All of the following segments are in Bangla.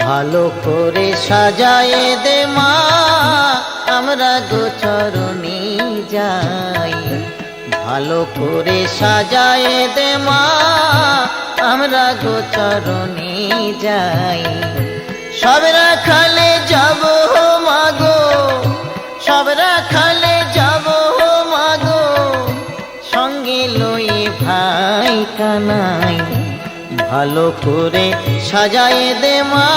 ভালো করে সাজায় দে মা, আমরা গোচরণে যাই। ভালো করে সাজায় দে মা, আমরা গোচরণে যাই। সব রাখালে যাব মাগো, সব রাখালে যাব মাগো, সঙ্গে লয়ে ভাই কানাই। ভালো করে সাজায় দে মা,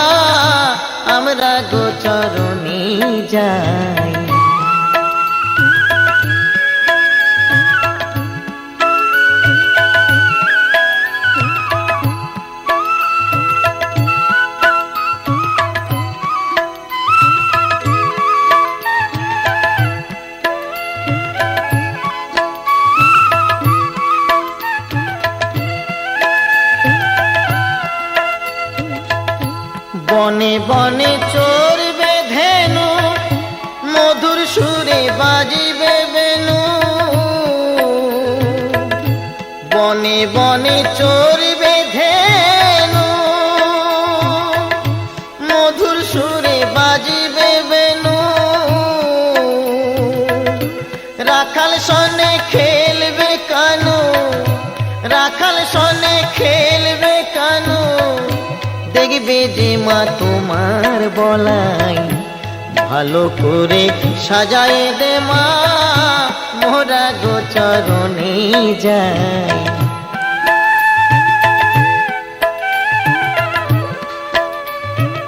আমরা গোচরণে যাই। বনে বনে চড়বে ধেনু, মধুর সুরে বাজিবে বেনু। বনে বনে চড়বে ধেনু, মধুর সুরে বাজিবে বেনু। রাখাল সনে খেলবে কানু, রাখাল সনে খেলবে কানু। দেখবে যে মা তোমার বলাই। ভালো করে সাজায় দে মা, মোরা গোচরণে যাই।